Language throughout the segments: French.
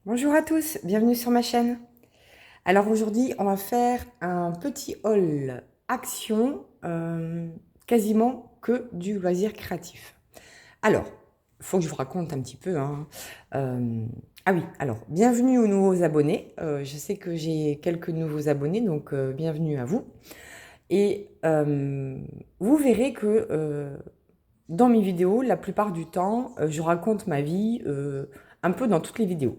Bonjour à tous, bienvenue sur ma chaîne. Alors aujourd'hui, on va faire un petit haul action, quasiment que du loisir créatif. Alors, il faut que je vous raconte un petit peu, hein. Ah oui, alors, bienvenue aux nouveaux abonnés. Je sais que j'ai quelques nouveaux abonnés, donc bienvenue à vous. Et vous verrez que dans mes vidéos, la plupart du temps, je raconte ma vie un peu dans toutes les vidéos.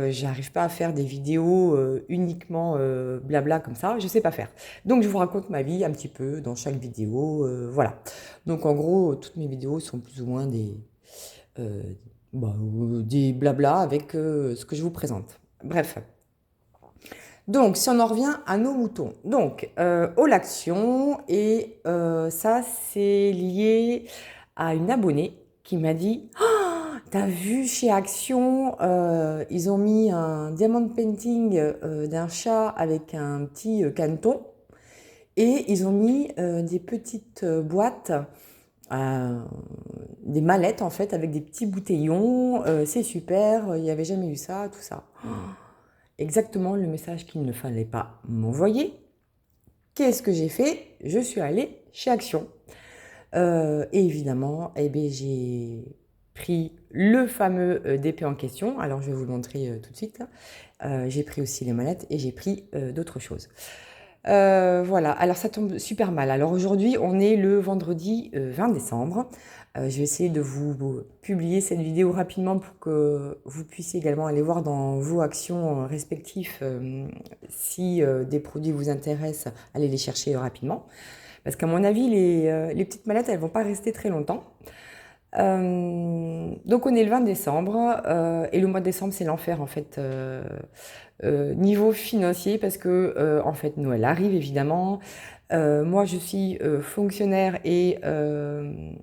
J'arrive pas à faire des vidéos uniquement blabla comme ça, je sais pas faire. Donc je vous raconte ma vie un petit peu dans chaque vidéo, voilà. Donc en gros, toutes mes vidéos sont plus ou moins euh, des blabla avec ce que je vous présente. Bref. Donc, si on en revient à nos moutons. Donc, all action, et ça, c'est lié à une abonnée qui m'a dit t'as vu chez Action, ils ont mis un diamond painting d'un chat avec un petit caneton et ils ont mis des petites boîtes, euh, des mallettes en fait avec des petits bouteillons. C'est super, il n'y avait jamais eu ça, tout ça. Exactement le message qu'il ne fallait pas m'envoyer. Qu'est-ce que j'ai fait? Je suis allée chez Action. Et évidemment, eh bien, j'ai pris le fameux DP en question. Alors, je vais vous le montrer tout de suite. J'ai pris aussi les mallettes et j'ai pris d'autres choses. Voilà, alors ça tombe super mal. Alors aujourd'hui, on est le vendredi 20 décembre. Je vais essayer de vous publier cette vidéo rapidement pour que vous puissiez également aller voir dans vos actions respectives si des produits vous intéressent, allez les chercher rapidement. Parce qu'à mon avis, les petites mallettes, elles vont pas rester très longtemps. Donc on est le 20 décembre et le mois de décembre c'est l'enfer en fait niveau financier parce que en fait Noël arrive évidemment. Moi je suis fonctionnaire et de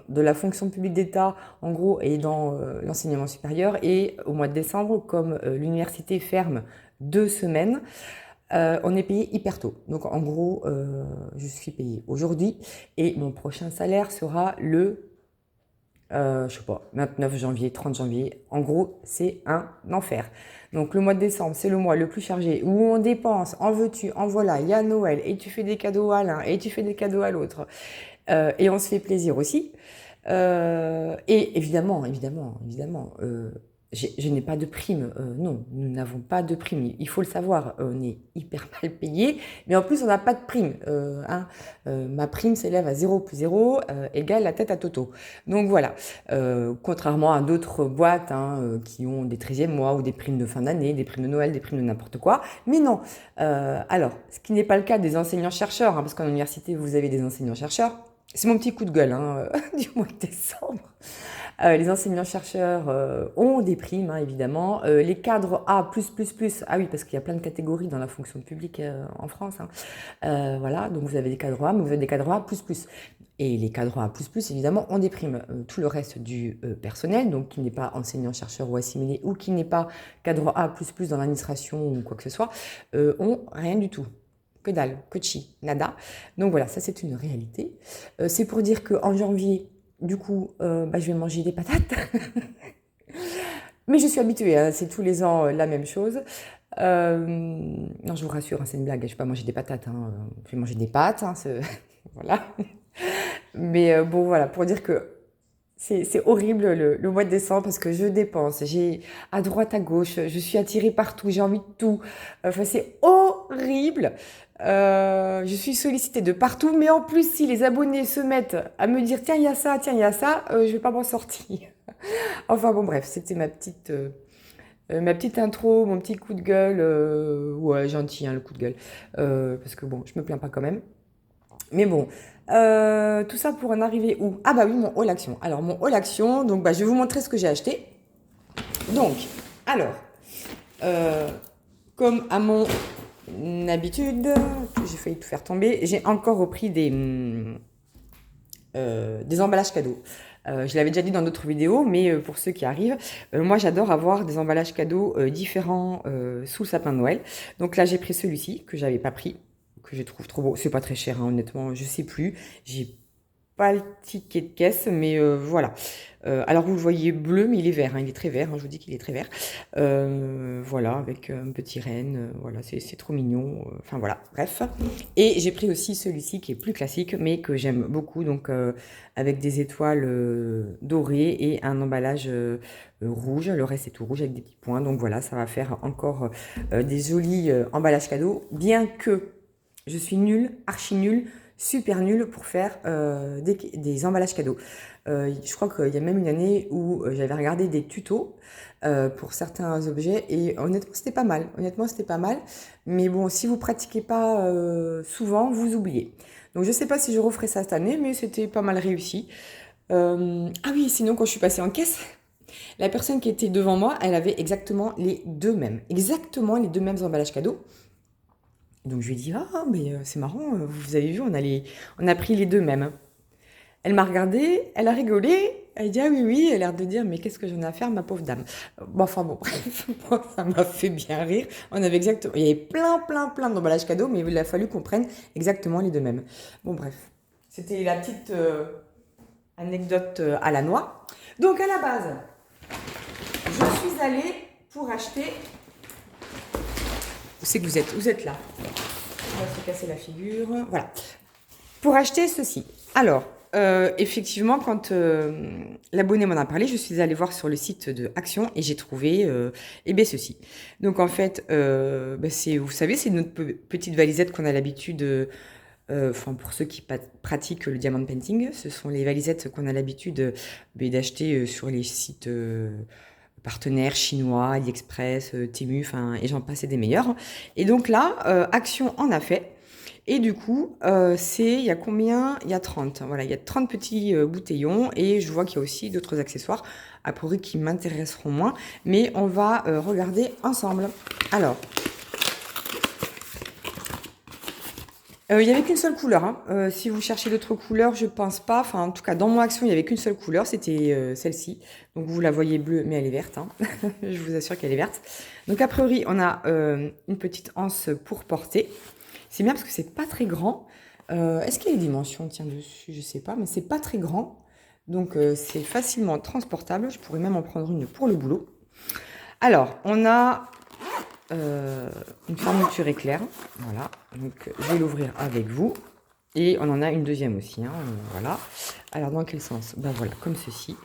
la fonction publique d'État en gros et dans l'enseignement supérieur, et au mois de décembre comme l'université ferme 2 semaines, on est payé hyper tôt. Donc en gros, je suis payée aujourd'hui et mon prochain salaire sera le, je sais pas, 29 janvier, 30 janvier. En gros, c'est un enfer. Donc le mois de décembre, c'est le mois le plus chargé où on dépense, en veux-tu, en voilà, il y a Noël et tu fais des cadeaux à l'un et tu fais des cadeaux à l'autre. Et on se fait plaisir aussi. Et évidemment, je n'ai pas de prime. Non, nous n'avons pas de prime. Il faut le savoir, on est hyper mal payé, mais en plus, on n'a pas de prime. Hein. Ma prime s'élève à 0 plus 0 égale la tête à Toto. Donc voilà, contrairement à d'autres boîtes hein, qui ont des 13e mois ou des primes de fin d'année, des primes de Noël, des primes de n'importe quoi. Mais non. Alors, ce qui n'est pas le cas des enseignants-chercheurs, hein, parce qu'en université, vous avez des enseignants-chercheurs. C'est mon petit coup de gueule hein, du mois de décembre. Les enseignants-chercheurs ont des primes, hein, évidemment. Les cadres A+++, ah oui, parce qu'il y a plein de catégories dans la fonction publique en France. Hein. Voilà, donc vous avez des cadres A, mais vous avez des cadres A++. Et les cadres A++, évidemment, ont des primes. Tout le reste du personnel, donc qui n'est pas enseignant-chercheur ou assimilé, ou qui n'est pas cadre A++ dans l'administration ou quoi que ce soit, ont rien du tout. Que dalle, que chi, nada. Donc voilà, ça c'est une réalité. C'est pour dire qu'en janvier, du coup, je vais manger des patates. Mais je suis habituée, hein, c'est tous les ans la même chose. Non, je vous rassure, hein, c'est une blague, je ne vais pas manger des patates. Hein, je vais manger des pâtes, hein, voilà. Mais bon, voilà, pour dire que c'est horrible le mois de décembre parce que je dépense, j'ai à droite, à gauche, je suis attirée partout, j'ai envie de tout. Enfin, c'est horrible. Je suis sollicitée de partout, mais en plus, si les abonnés se mettent à me dire tiens, il y a ça, je vais pas m'en sortir. Enfin bon, bref, c'était ma petite intro, mon petit coup de gueule. Ouais, gentil, hein, le coup de gueule. Parce que bon, je me plains pas quand même. Mais bon, tout ça pour en arriver où? Ah bah oui, mon haul action. Alors mon haul action, donc je vais vous montrer ce que j'ai acheté. Donc, alors, euh, comme à mon habitude, j'ai failli tout faire tomber, j'ai encore repris des emballages cadeaux. Je l'avais déjà dit dans d'autres vidéos, mais pour ceux qui arrivent, moi j'adore avoir des emballages cadeaux différents sous le sapin de Noël. Donc là j'ai pris celui-ci que j'avais pas pris, que je trouve trop beau. C'est pas très cher, hein, honnêtement, je sais plus. J'ai pas le ticket de caisse, mais voilà. Alors vous le voyez bleu, mais il est vert, hein, il est très vert, hein, je vous dis qu'il est très vert. Voilà, avec un petit renne, voilà, c'est trop mignon. Enfin voilà, bref. Et j'ai pris aussi celui-ci qui est plus classique, mais que j'aime beaucoup, donc avec des étoiles dorées et un emballage rouge. Le reste est tout rouge avec des petits points, donc voilà, ça va faire encore des jolis emballages cadeaux, bien que je suis nulle, archi nulle, super nulle pour faire des emballages cadeaux. Je crois qu'il y a même une année où j'avais regardé des tutos pour certains objets et honnêtement c'était pas mal. Honnêtement c'était pas mal. Mais bon, si vous pratiquez pas souvent, vous oubliez. Donc je sais pas si je referai ça cette année, mais c'était pas mal réussi. Ah oui, sinon quand je suis passée en caisse, la personne qui était devant moi, elle avait exactement les deux mêmes emballages cadeaux. Donc je lui ai dit, ah mais c'est marrant, vous avez vu, on a pris les deux mêmes. Elle m'a regardée, elle a rigolé, elle dit, ah oui, oui, elle a l'air de dire, mais qu'est-ce que j'en ai à faire, ma pauvre dame. Bon, enfin bon, bref, moi, ça m'a fait bien rire. On avait exactement, il y avait plein d'emballages cadeaux, mais il a fallu qu'on prenne exactement les deux mêmes. Bon, bref, c'était la petite anecdote à la noix. Donc à la base, je suis allée pour acheter. Où c'est que vous êtes? Vous êtes là. On va se casser la figure. Voilà. Pour acheter ceci. Alors, effectivement, quand l'abonné m'en a parlé, je suis allée voir sur le site de Action et j'ai trouvé eh bien, ceci. Donc, en fait, vous savez, c'est notre petite valisette qu'on a l'habitude, enfin, pour ceux qui pratiquent le diamond painting, ce sont les valisettes qu'on a l'habitude d'acheter sur les sites partenaires chinois, AliExpress, Temu, enfin, et j'en passais des meilleurs. Et donc là, Action en a fait. Et du coup, il y a combien? Il y a 30. Voilà, il y a 30 petits bouteillons et je vois qu'il y a aussi d'autres accessoires, a priori qui m'intéresseront moins, mais on va regarder ensemble. Alors, il n'y avait qu'une seule couleur, hein. Si vous cherchez d'autres couleurs, je pense pas. Enfin, en tout cas, dans mon action, il n'y avait qu'une seule couleur, c'était celle-ci. Donc vous la voyez bleue, mais elle est verte, hein. Je vous assure qu'elle est verte. Donc a priori, on a une petite anse pour porter. C'est bien parce que c'est pas très grand. Est-ce qu'il y a les dimensions? Tiens, dessus, je sais pas, mais c'est pas très grand. Donc c'est facilement transportable. Je pourrais même en prendre une pour le boulot. Alors, on a une fermeture éclair. Voilà. Donc je vais l'ouvrir avec vous. Et on en a une deuxième aussi, hein, voilà. Alors dans quel sens? Ben voilà, comme ceci.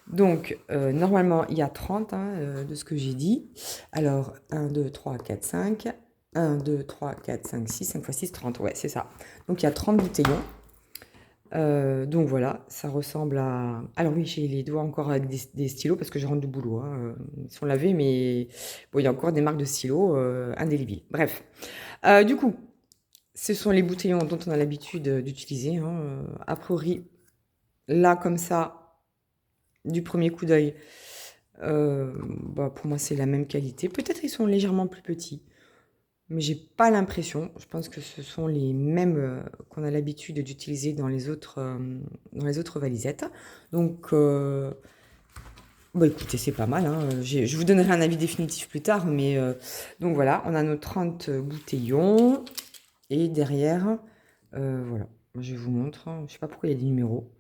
Donc normalement il y a 30 hein, de ce que j'ai dit. Alors 1, 2, 3, 4, 5. 1, 2, 3, 4, 5, 6, 5 x 6, 30. Ouais, c'est ça. Donc il y a 30 bouteillons. Donc voilà, ça ressemble à... Alors oui, j'ai les doigts encore avec des stylos parce que je rentre du boulot, hein. Ils sont lavés, mais bon, il y a encore des marques de stylos indélébiles. Bref. Du coup, ce sont les bouteillons dont on a l'habitude d'utiliser, hein. A priori, là, comme ça, du premier coup d'œil, pour moi, c'est la même qualité. Peut-être qu'ils sont légèrement plus petits, mais j'ai pas l'impression. Je pense que ce sont les mêmes qu'on a l'habitude d'utiliser dans les autres valisettes. Donc, écoutez, c'est pas mal, hein. Je vous donnerai un avis définitif plus tard, mais donc voilà, on a nos 30 bouteillons. Et derrière, voilà, je vous montre, hein. Je sais pas pourquoi il y a des numéros.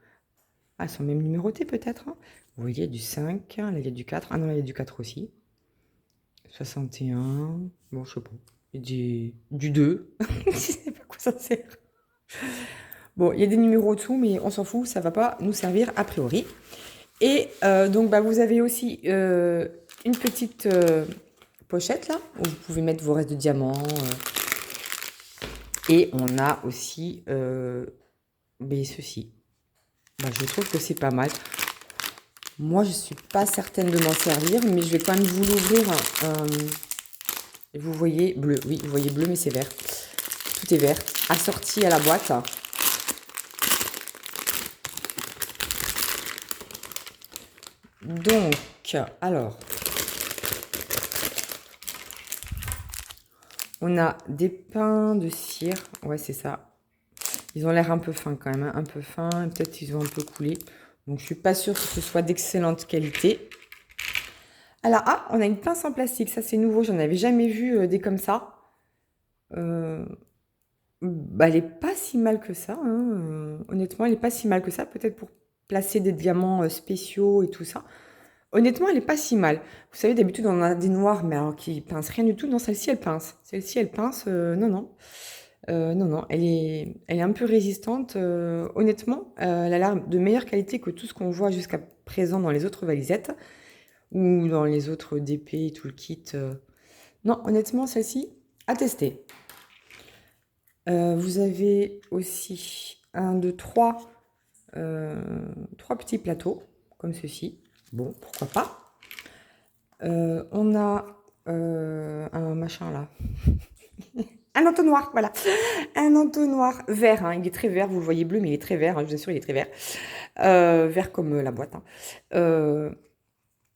Ah, ils sont même numérotés peut-être, hein. Vous voyez, il y a du 5, là il y a du 4. Ah non, là il y a du 4 aussi. 61, bon, je sais pas. Du 2, je sais pas quoi ça sert. Bon, il y a des numéros dessous, mais on s'en fout, ça va pas nous servir a priori. Et donc, vous avez aussi une petite pochette là, où vous pouvez mettre vos restes de diamants. Et on a aussi ceci. Je trouve que c'est pas mal. Moi, je suis pas certaine de m'en servir, mais je vais quand même vous l'ouvrir. Vous voyez bleu, oui, vous voyez bleu, mais c'est vert. Tout est vert, assorti à la boîte. Donc, alors, on a des pains de cire. Ouais, c'est ça. Ils ont l'air un peu fins quand même, hein, un peu fins. Peut-être ils ont un peu coulé. Donc, je suis pas sûre que ce soit d'excellente qualité. Alors, on a une pince en plastique. Ça, c'est nouveau. J'en avais jamais vu des comme ça. Bah, elle est pas si mal que ça, hein, honnêtement, elle est pas si mal que ça. Peut-être pour placer des diamants, spéciaux et tout ça. Honnêtement, elle est pas si mal. Vous savez, d'habitude, on en a des noirs, mais alors qui pincent rien du tout. Non, celle-ci, elle pince. Celle-ci, elle pince, non, non. Non, non, elle est un peu résistante, honnêtement, elle a l'air de meilleure qualité que tout ce qu'on voit jusqu'à présent dans les autres valisettes ou dans les autres DP, tout le kit, non, honnêtement, celle-ci, à tester. Vous avez aussi 1, 2, 3, 3 petits plateaux, comme ceci. Bon, pourquoi pas. On a un machin là. Un entonnoir, voilà. Un entonnoir vert, hein. Il est très vert, vous le voyez bleu, mais il est très vert, hein, je vous assure, il est très vert. Vert comme la boîte, hein.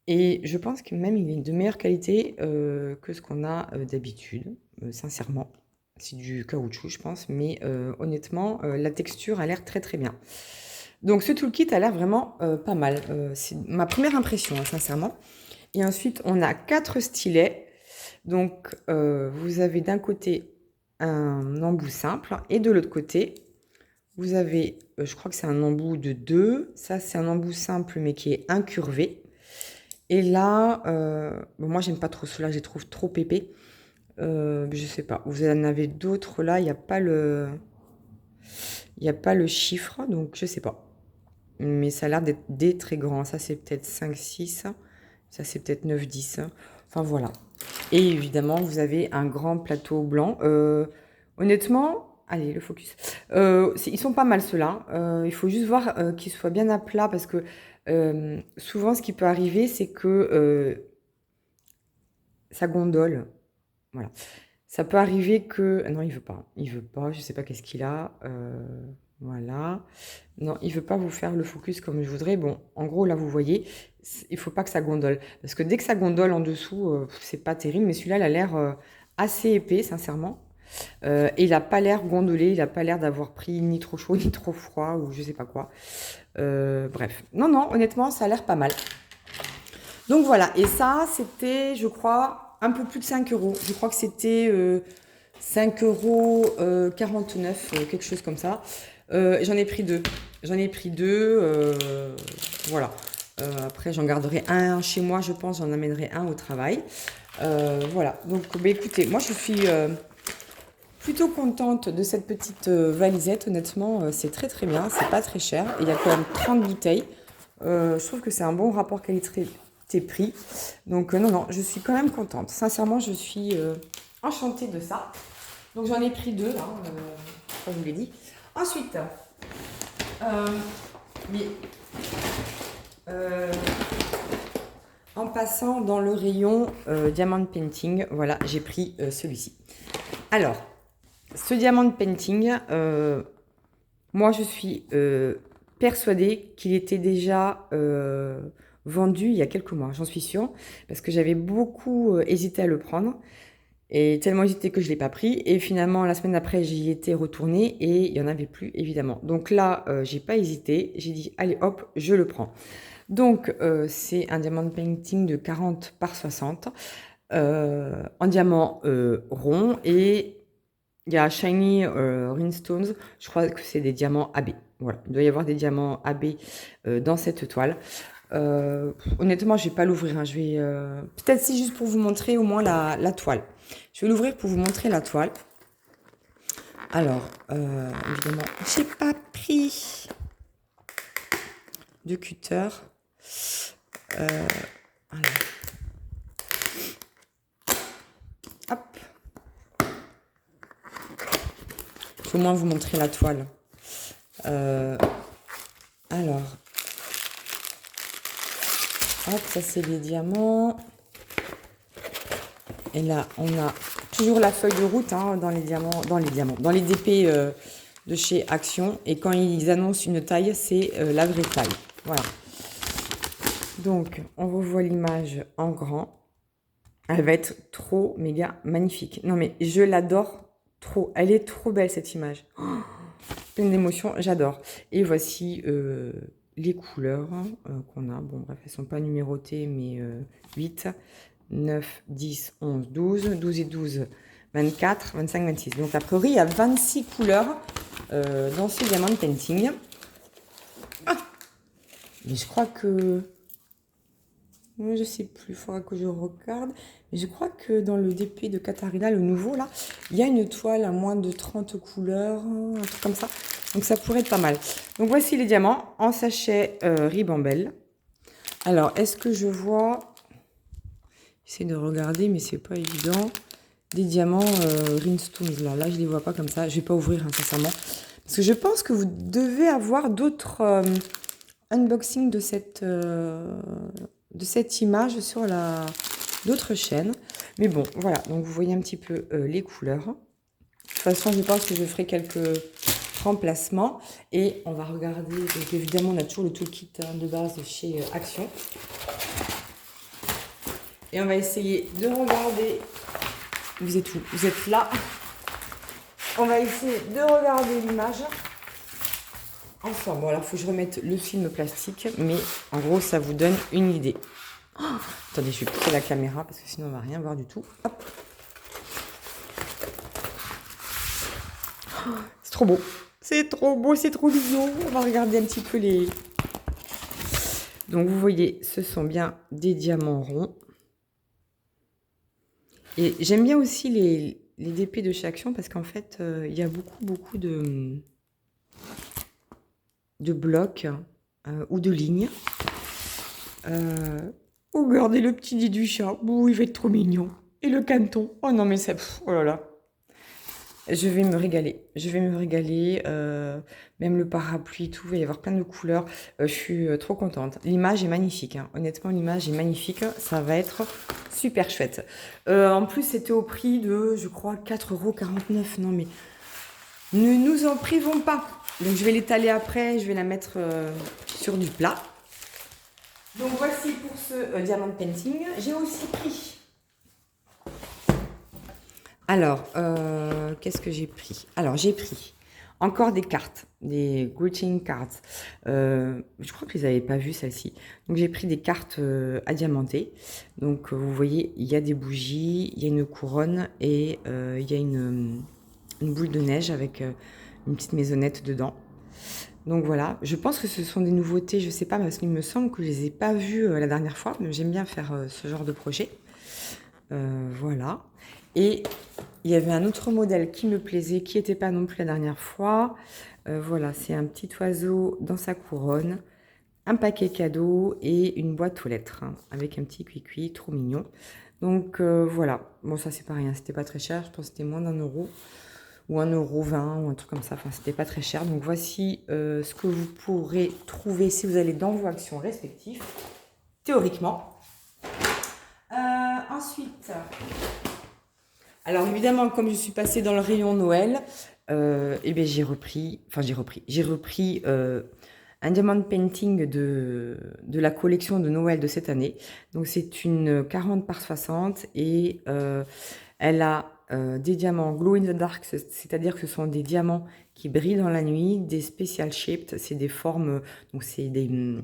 Et je pense que même il est de meilleure qualité que ce qu'on a d'habitude, sincèrement. C'est du caoutchouc, je pense, mais honnêtement, la texture a l'air très très bien. Donc ce toolkit a l'air vraiment pas mal. C'est ma première impression, hein, sincèrement. Et ensuite, on a 4 stylets. Donc vous avez d'un côté un embout simple et de l'autre côté, vous avez, je crois que c'est un embout de 2. Ça, c'est un embout simple mais qui est incurvé. Et là, bon, moi j'aime pas trop ceux-là, je les trouve trop épais. Je sais pas. Vous en avez d'autres là, il n'y a pas le chiffre, donc je sais pas. Mais ça a l'air d'être des très grands. Ça c'est peut-être 5, 6. Ça c'est peut-être 9, 10. Enfin voilà. Et évidemment, vous avez un grand plateau blanc. Honnêtement, allez, le focus. Ils sont pas mal ceux-là. Il faut juste voir qu'ils soient bien à plat parce que souvent, ce qui peut arriver, c'est que ça gondole. Voilà. Ça peut arriver que... Non, il veut pas. Il veut pas. Je sais pas qu'est-ce qu'il a. Voilà. Non, il veut pas vous faire le focus comme je voudrais. Bon, en gros, là, vous voyez, il faut pas que ça gondole. Parce que dès que ça gondole en dessous, c'est pas terrible. Mais celui-là, il a l'air assez épais, sincèrement. Et il a pas l'air gondolé. Il a pas l'air d'avoir pris ni trop chaud, ni trop froid, ou je sais pas quoi. Bref. Non, non, honnêtement, ça a l'air pas mal. Donc voilà. Et ça, c'était, je crois, un peu plus de 5 euros. Je crois que c'était 5,49 €, quelque chose comme ça. J'en ai pris deux. J'en ai pris deux. Voilà. Après, j'en garderai un chez moi, je pense. J'en amènerai un au travail. Voilà. Donc, bah, écoutez, moi, je suis plutôt contente de cette petite valisette. Honnêtement, c'est très très bien. C'est pas très cher. Il y a quand même 30 bouteilles. Je trouve que c'est un bon rapport qualité-prix. Donc, non, non, je suis quand même contente. Sincèrement, je suis enchantée de ça. Donc j'en ai pris deux, hein, comme je vous l'ai dit. Ensuite, mais, en passant dans le rayon Diamond Painting, voilà, j'ai pris celui-ci. Alors, ce Diamond Painting, moi je suis persuadée qu'il était déjà vendu il y a quelques mois, j'en suis sûre, parce que j'avais beaucoup hésité à le prendre. Et tellement hésité que je ne l'ai pas pris. Et finalement, la semaine d'après, j'y étais retournée et il n'y en avait plus, évidemment. Donc là, j'ai pas hésité. J'ai dit, allez, hop, je le prends. Donc, c'est un diamant painting de 40 par 60 en diamant rond. Et il y a Shiny Rhinestones. Je crois que c'est des diamants AB. Voilà, il doit y avoir des diamants AB dans cette toile. Honnêtement, je vais pas l'ouvrir, hein. Je vais peut-être si juste pour vous montrer au moins la toile. Je vais l'ouvrir pour vous montrer la toile. Alors, évidemment, j'ai pas pris de cutter. Alors. Hop. Je vais au moins vous montrer la toile. Alors. Hop, ça c'est les diamants. Et là, on a toujours la feuille de route hein, dans les DP de chez Action. Et quand ils annoncent une taille, c'est la vraie taille. Voilà. Donc, on revoit l'image en grand. Elle va être trop méga magnifique. Non mais je l'adore trop. Elle est trop belle cette image. Oh, pleine d'émotion, j'adore. Et voici les couleurs qu'on a. Bon bref, elles sont pas numérotées mais 8, 9, 10, 11, 12. 12 et 12, 24, 25, 26. Donc a priori, il y a 26 couleurs dans ce diamant painting. Ah, mais je crois que... Moi, je sais plus, il faudra que je regarde. Mais je crois que dans le DP de Katarina, le nouveau, là, il y a une toile à moins de 30 couleurs, un truc comme ça. Donc ça pourrait être pas mal. Donc voici les diamants en sachet Ribambelle. Alors, est-ce que je vois... J'essaie de regarder, mais c'est pas évident. Des diamants Rhinestones, là. Là, je les vois pas comme ça. Je vais pas ouvrir, hein, sincèrement. Parce que je pense que vous devez avoir d'autres unboxings de cette image sur d'autres chaînes. Mais bon, voilà. Donc, vous voyez un petit peu les couleurs. De toute façon, je pense que je ferai quelques remplacements. Et on va regarder. Donc, évidemment, on a toujours le toolkit de base de chez Action. Et on va essayer de regarder. Vous êtes où? Vous êtes là. On va essayer de regarder l'image ensemble. Bon, alors, il faut que je remette le film plastique. Mais en gros, ça vous donne une idée. Oh, attendez, je vais quitter la caméra parce que sinon, on ne va rien voir du tout. Hop. Oh, c'est trop beau. C'est trop beau, c'est trop mignon. On va regarder un petit peu les... Donc, vous voyez, ce sont bien des diamants ronds. Et j'aime bien aussi les DP de chez Action parce qu'en fait, il y a beaucoup de blocs ou de lignes. Oh, regardez le petit dit du chat. Ouh, il va être trop mignon. Et le caneton. Oh non, mais ça... oh là là. Je vais me régaler. Je vais me régaler. Même le parapluie, tout. Il va y avoir plein de couleurs. Je suis trop contente. L'image est magnifique. Hein. Honnêtement, l'image est magnifique. Ça va être super chouette. En plus, c'était au prix de, je crois, 4,49 €. Non, mais ne nous en privons pas. Donc, je vais l'étaler après. Je vais la mettre sur du plat. Donc, voici pour ce diamant painting. J'ai aussi pris... Alors, qu'est-ce que j'ai pris? Alors, j'ai pris encore des cartes, des greeting cards. Je crois que je les avais pas vues, celles-ci. Donc, j'ai pris des cartes adiamantées. Donc, vous voyez, il y a des bougies, il y a une couronne et il y a une boule de neige avec une petite maisonnette dedans. Donc, voilà. Je pense que ce sont des nouveautés, je sais pas, parce qu'il me semble que je les ai pas vues la dernière fois. Mais j'aime bien faire ce genre de projet. Voilà. Et il y avait un autre modèle qui me plaisait, qui n'était pas non plus la dernière fois. Voilà, c'est un petit oiseau dans sa couronne, un paquet cadeau et une boîte aux lettres, hein, avec un petit cuicui, trop mignon. Donc voilà, bon ça c'est pas rien, c'était pas très cher, je pense que c'était moins d'1 € ou 1,20 € ou un truc comme ça, enfin c'était pas très cher. Donc voici ce que vous pourrez trouver si vous allez dans vos actions respectives, théoriquement. Ensuite... Alors évidemment, comme je suis passée dans le rayon Noël, eh bien j'ai repris un diamant painting de la collection de Noël de cette année. Donc c'est une 40 par 60 et elle a des diamants glow in the dark, c'est-à-dire que ce sont des diamants qui brillent dans la nuit, des special shaped, c'est des formes, donc c'est des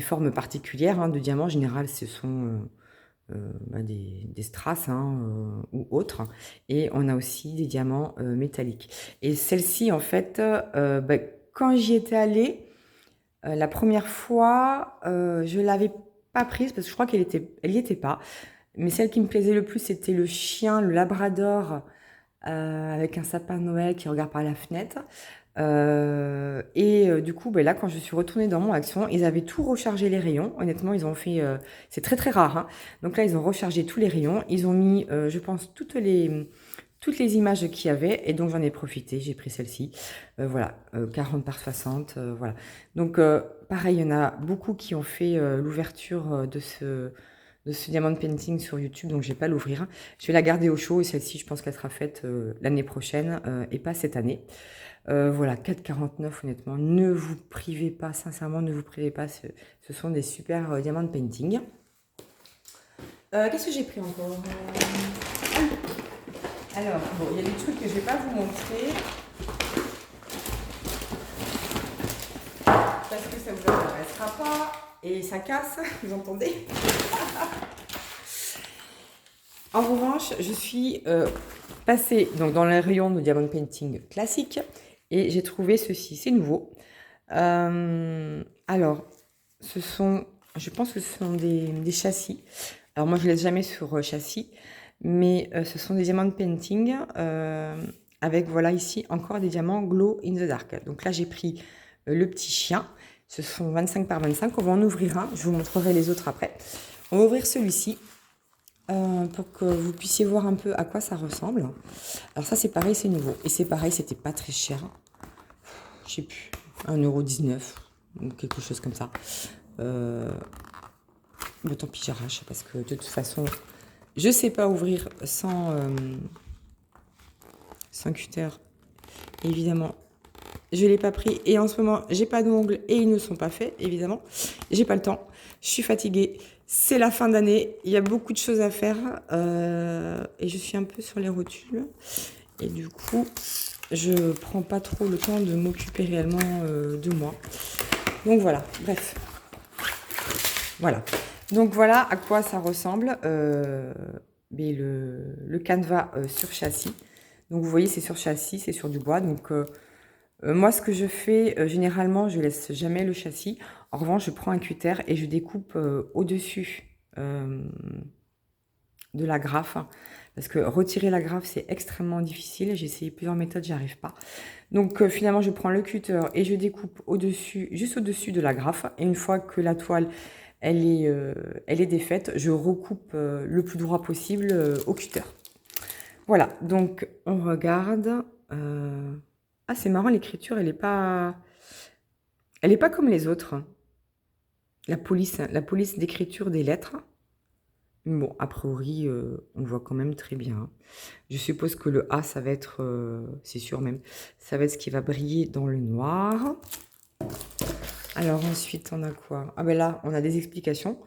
formes particulières hein, de diamants. En général, ce sont des strass hein, ou autres. Et on a aussi des diamants métalliques. Et celle-ci, en fait, quand j'y étais allée, la première fois, je ne l'avais pas prise parce que je crois elle y était pas. Mais celle qui me plaisait le plus, c'était le chien, le labrador, avec un sapin de Noël qui regarde par la fenêtre. Du coup, là, quand je suis retournée dans mon action, ils avaient tout rechargé les rayons. Honnêtement, ils ont fait... c'est très très rare. Hein. Donc là, ils ont rechargé tous les rayons. Ils ont mis, je pense, toutes les images qu'il y avait. Et donc, j'en ai profité. J'ai pris celle-ci. Voilà, 40 par 60. Voilà. Donc, pareil, il y en a beaucoup qui ont fait l'ouverture de ce diamond painting sur YouTube, donc je vais pas l'ouvrir. Je vais la garder au chaud et celle-ci, je pense qu'elle sera faite l'année prochaine et pas cette année. Voilà, 4,49 € honnêtement. Ne vous privez pas, sincèrement, ne vous privez pas. Ce sont des super diamond painting. Qu'est-ce que j'ai pris encore Alors, bon, il y a des trucs que je vais pas vous montrer. Parce que ça vous intéressera pas. Et ça casse, vous entendez? En revanche, je suis passée donc, dans les rayons de diamond painting classique et j'ai trouvé ceci, c'est nouveau. Alors, je pense que ce sont des châssis. Alors moi, je ne laisse jamais sur châssis, mais ce sont des diamond painting avec, voilà, ici, encore des diamants glow in the dark. Donc là, j'ai pris le petit chien. Ce sont 25 par 25. On va en ouvrir un. Je vous montrerai les autres après. On va ouvrir celui-ci pour que vous puissiez voir un peu à quoi ça ressemble. Alors ça, c'est pareil, c'est nouveau. Et c'est pareil, c'était pas très cher. Je sais plus, 1,19 € ou quelque chose comme ça. Bon, tant pis, j'arrache parce que de toute façon, je sais pas ouvrir sans cutter. Évidemment, je l'ai pas pris et en ce moment, j'ai pas d'ongles et ils ne sont pas faits, évidemment. J'ai pas le temps, je suis fatiguée. C'est la fin d'année, il y a beaucoup de choses à faire et je suis un peu sur les rotules. Et du coup, je prends pas trop le temps de m'occuper réellement de moi. Donc voilà, bref. Voilà. Donc voilà à quoi ça ressemble. Mais le canevas sur châssis. Donc vous voyez, c'est sur châssis, c'est sur du bois. Donc moi, ce que je fais, généralement, je laisse jamais le châssis. En revanche, je prends un cutter et je découpe au-dessus de la graffe. Parce que retirer la graffe, c'est extrêmement difficile. J'ai essayé plusieurs méthodes, j'y arrive pas. Donc finalement, je prends le cutter et je découpe au-dessus, juste au-dessus de la graffe. Et une fois que la toile, elle est défaite, je recoupe le plus droit possible au cutter. Voilà, donc on regarde. Ah, c'est marrant, l'écriture, elle est pas comme les autres. La police d'écriture des lettres. Bon, a priori, on voit quand même très bien. Je suppose que le A, ça va être, c'est sûr même, ça va être ce qui va briller dans le noir. Alors ensuite, on a quoi? Ah ben là, on a des explications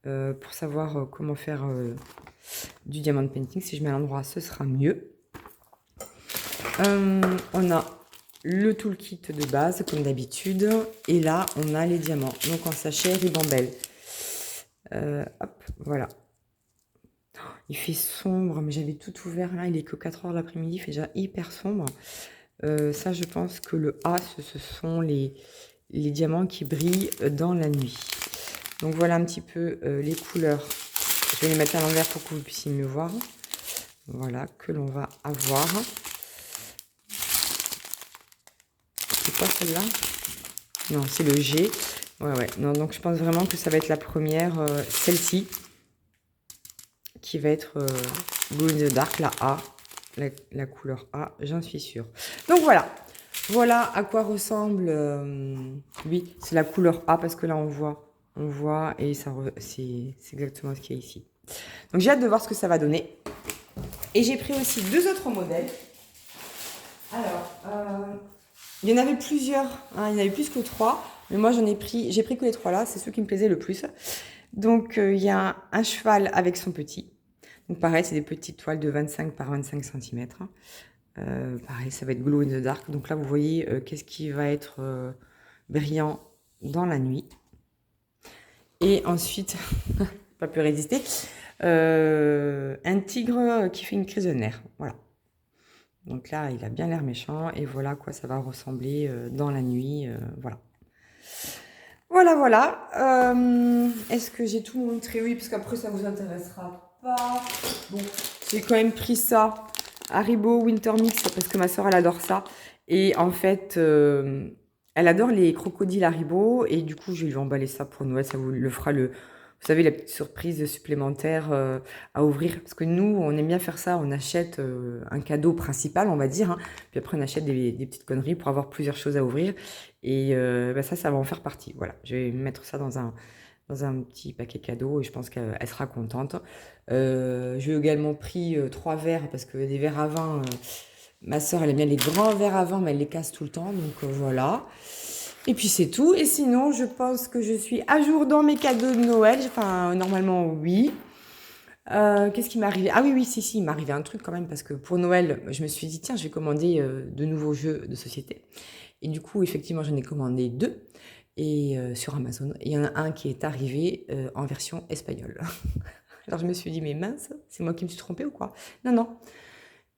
pour savoir comment faire du diamond painting. Si je mets à l'endroit, ce sera mieux. On a le toolkit de base, comme d'habitude. Et là, on a les diamants. Donc en sachet, ribambelle. Hop, voilà. Il fait sombre, mais j'avais tout ouvert là. Il est que 4 h de l'après-midi. Il fait déjà hyper sombre. Ça, je pense que le A, ce sont les diamants qui brillent dans la nuit. Donc voilà un petit peu les couleurs. Je vais les mettre à l'envers pour que vous puissiez mieux voir. Voilà, que l'on va avoir. C'est quoi celle-là? Non, c'est le G. Ouais. Non, donc je pense vraiment que ça va être la première, celle-ci, qui va être Glow in the Dark, la A, la couleur A, j'en suis sûre. Donc voilà. Voilà à quoi ressemble. Oui, c'est la couleur A parce que là on voit et c'est exactement ce qu'il y a ici. Donc j'ai hâte de voir ce que ça va donner. Et j'ai pris aussi 2 autres modèles. Alors, il y en avait plusieurs, hein, il y en avait plus que 3, mais moi j'ai pris que les 3 là, c'est ceux qui me plaisaient le plus. Donc il y a un cheval avec son petit. Donc pareil, c'est des petites toiles de 25 par 25 cm. Pareil, ça va être glow in the dark. Donc là, vous voyez qu'est-ce qui va être brillant dans la nuit. Et ensuite, pas pu résister, un tigre qui fait une crise de nerfs. Voilà. Donc là, il a bien l'air méchant. Et voilà à quoi ça va ressembler dans la nuit. Voilà. Voilà. Est-ce que j'ai tout montré? Oui, parce qu'après, ça vous intéressera pas. Bon, j'ai quand même pris ça. Haribo Winter Mix, parce que ma soeur, elle adore ça. Et en fait, elle adore les crocodiles Haribo. Et du coup, je vais lui emballer ça pour Noël. Ça vous le fera vous savez, la petite surprise supplémentaire à ouvrir. Parce que nous, on aime bien faire ça. On achète un cadeau principal, on va dire. Hein. Puis après, on achète des petites conneries pour avoir plusieurs choses à ouvrir. Et ça va en faire partie. Voilà, je vais mettre ça dans un petit paquet cadeau et je pense qu'elle sera contente. J'ai également pris 3 verres parce que des verres à vin, ma soeur elle aime bien les grands verres à vin mais elle les casse tout le temps, donc voilà. Et puis c'est tout. Et sinon, je pense que je suis à jour dans mes cadeaux de Noël. Enfin, normalement, oui. Qu'est-ce qui m'est arrivé? Ah oui, si, il m'est arrivé un truc quand même, parce que pour Noël, je me suis dit, tiens, je vais commander de nouveaux jeux de société. Et du coup, effectivement, j'en ai commandé 2 et, sur Amazon. Et il y en a un qui est arrivé en version espagnole. Alors je me suis dit, mais mince, c'est moi qui me suis trompée ou quoi? Non, non,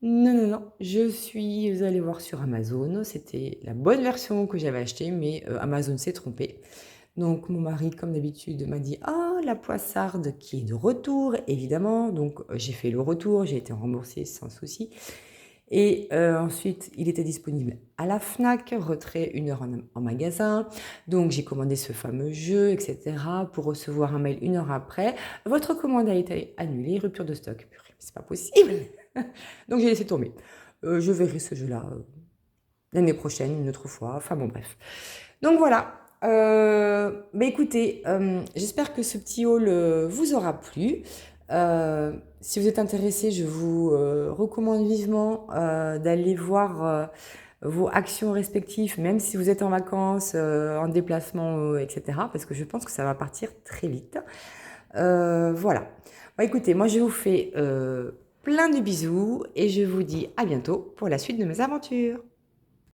non, non, non. Je suis allée voir sur Amazon. C'était la bonne version que j'avais achetée, mais Amazon s'est trompé. Donc mon mari, comme d'habitude, m'a dit: «Ah, la poissarde qui est de retour», évidemment. Donc j'ai fait le retour, j'ai été remboursée sans souci. Et ensuite, il était disponible à la Fnac, retrait 1 heure en magasin. Donc j'ai commandé ce fameux jeu, et cetera, pour recevoir un mail 1 heure après: «Votre commande a été annulée, rupture de stock». Purée, mais c'est pas possible! Donc j'ai laissé tomber. Je verrai ce jeu-là, l'année prochaine, une autre fois, enfin bon bref. Donc voilà, bah écoutez, j'espère que ce petit haul vous aura plu. Si vous êtes intéressé, je vous recommande vivement d'aller voir vos actions respectives, même si vous êtes en vacances, en déplacement, etc. Parce que je pense que ça va partir très vite. Voilà. Bah écoutez, moi je vous fais plein de bisous et je vous dis à bientôt pour la suite de mes aventures.